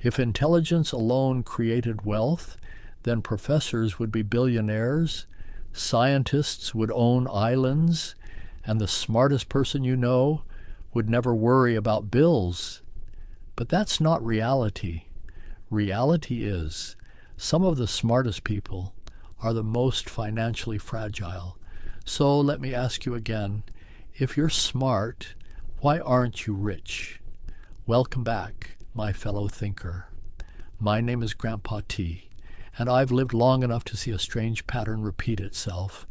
If intelligence alone created wealth, then professors would be billionaires, scientists would own islands, and the smartest person you know would never worry about bills. But that's not reality. Reality is some of the smartest people are the most financially fragile. So let me ask you again, if you're smart, why aren't you rich? Welcome back, my fellow thinker. My name is Grandpa T, and I've lived long enough to see a strange pattern repeat itself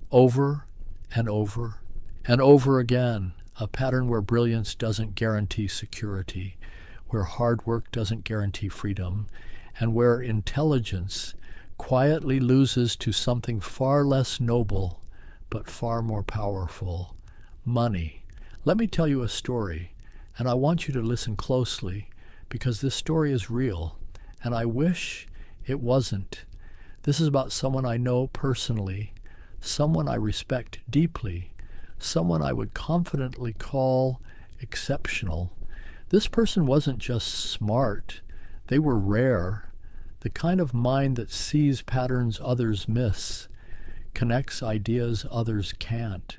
over and over and over again, a pattern where brilliance doesn't guarantee security, where hard work doesn't guarantee freedom, and where intelligence quietly loses to something far less noble but far more powerful, money. Let me tell you a story, and I want you to listen closely because this story is real, and I wish it wasn't. This is about someone I know personally, someone I respect deeply, someone I would confidently call exceptional. This person wasn't just smart, they were rare, the kind of mind that sees patterns others miss, connects ideas others can't,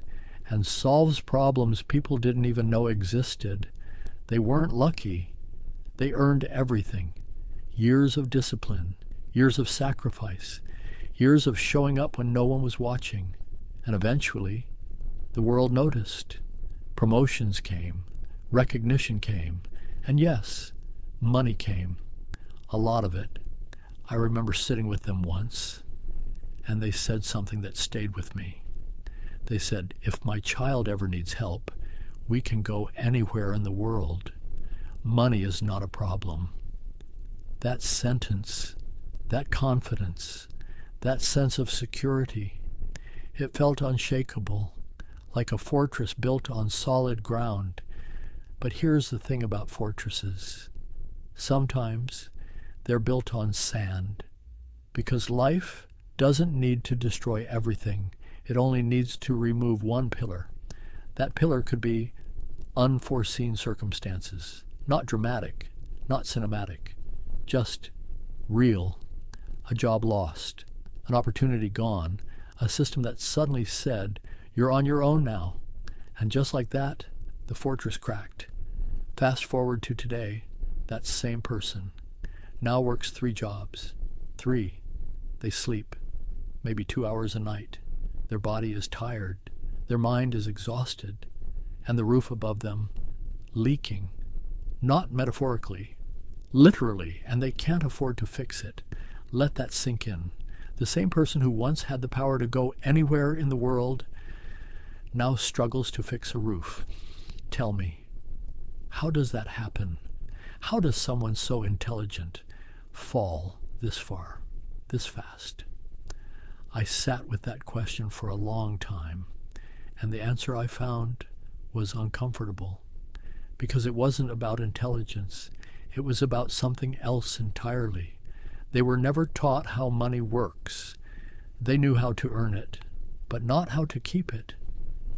and solves problems people didn't even know existed. They weren't lucky. They earned everything. Years of discipline, years of sacrifice, years of showing up when no one was watching. And eventually, the world noticed. Promotions came, recognition came, and yes, money came. A lot of it. I remember sitting with them once, and they said something that stayed with me. They said, if my child ever needs help, we can go anywhere in the world. Money is not a problem. That sentence, that confidence, that sense of security, it felt unshakable, like a fortress built on solid ground. But here's the thing about fortresses. Sometimes they're built on sand, because life doesn't need to destroy everything. It only needs to remove one pillar. That pillar could be unforeseen circumstances, not dramatic, not cinematic, just real. A job lost, an opportunity gone, a system that suddenly said, you're on your own now. And just like that, the fortress cracked. Fast forward to today, that same person now works 3 jobs. 3. They sleep, maybe 2 hours a night. Their body is tired. Their mind is exhausted. And the roof above them leaking. Not metaphorically, literally, and they can't afford to fix it. Let that sink in. The same person who once had the power to go anywhere in the world now struggles to fix a roof. Tell me, how does that happen? How does someone so intelligent fall this far, this fast? I sat with that question for a long time, and the answer I found was uncomfortable, because it wasn't about intelligence. It was about something else entirely. They were never taught how money works. They knew how to earn it, but not how to keep it,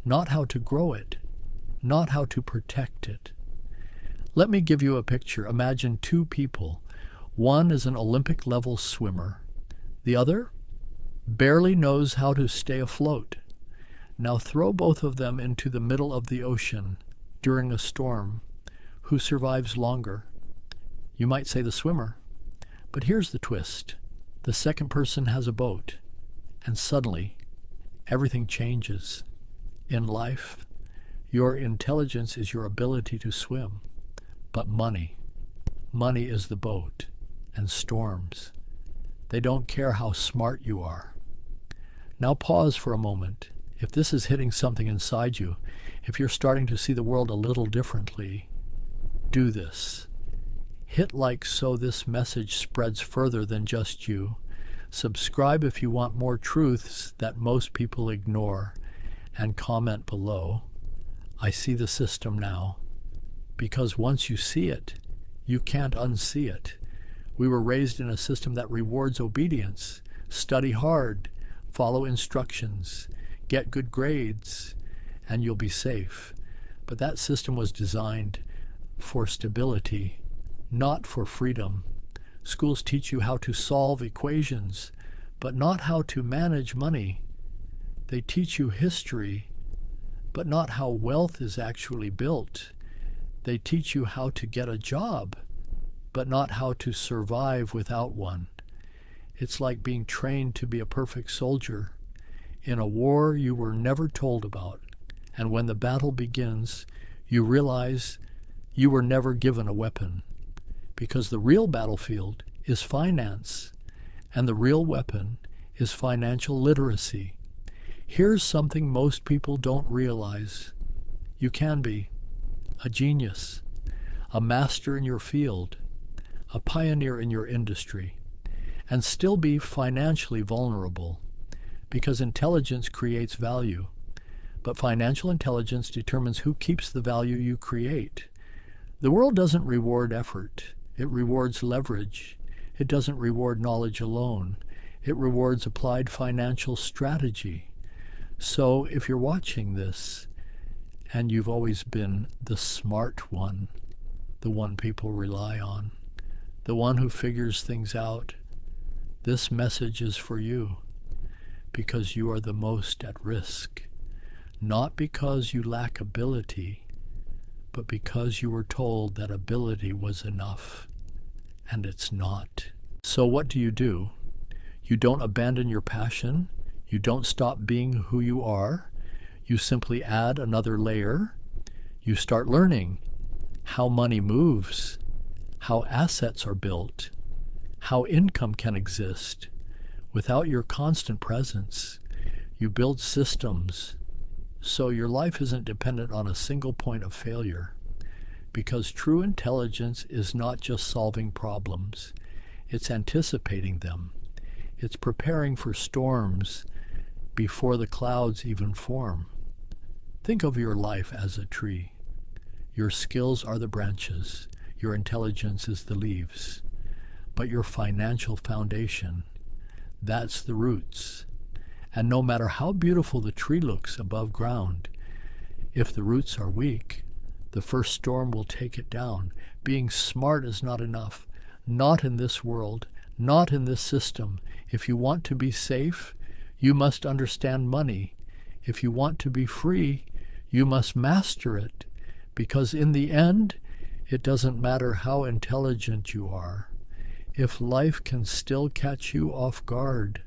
not how to grow it, not how to protect it. Let me give you a picture. Imagine 2 people. One is an Olympic-level swimmer. The other barely knows how to stay afloat. Now throw both of them into the middle of the ocean during a storm. Who survives longer? You might say the swimmer. But here's the twist. The second person has a boat, and suddenly everything changes. In life, your intelligence is your ability to swim, but money is the boat, and storms. They don't care how smart you are. Now pause for a moment. If this is hitting something inside you, if you're starting to see the world a little differently, do this. Hit like so this message spreads further than just you. Subscribe if you want more truths that most people ignore, and comment below. I see the system now. Because once you see it, you can't unsee it. We were raised in a system that rewards obedience. Study hard, follow instructions, get good grades, and you'll be safe. But that system was designed for stability, not for freedom. Schools teach you how to solve equations, but not how to manage money. They teach you history, but not how wealth is actually built. They teach you how to get a job, but not how to survive without one. It's like being trained to be a perfect soldier in a war you were never told about. And when the battle begins, you realize you were never given a weapon, because the real battlefield is finance, and the real weapon is financial literacy. Here's something most people don't realize. You can be a genius, a master in your field, a pioneer in your industry, and still be financially vulnerable, because intelligence creates value. But financial intelligence determines who keeps the value you create. The world doesn't reward effort. It rewards leverage. It doesn't reward knowledge alone. It rewards applied financial strategy. So if you're watching this and you've always been the smart one, the one people rely on, the one who figures things out, this message is for you, because you are the most at risk. Not because you lack ability, but because you were told that ability was enough, and it's not. So what do? You don't abandon your passion. You don't stop being who you are. You simply add another layer. You start learning how money moves, how assets are built, how income can exist without your constant presence. You build systems so your life isn't dependent on a single point of failure, because true intelligence is not just solving problems. It's anticipating them. It's preparing for storms before the clouds even form. Think of your life as a tree. Your skills are the branches. Your intelligence is the leaves. But your financial foundation, that's the roots. And no matter how beautiful the tree looks above ground, if the roots are weak, the first storm will take it down. Being smart is not enough. Not in this world. Not in this system. If you want to be safe, you must understand money. If you want to be free, you must master it. Because in the end, it doesn't matter how intelligent you are. If life can still catch you off guard,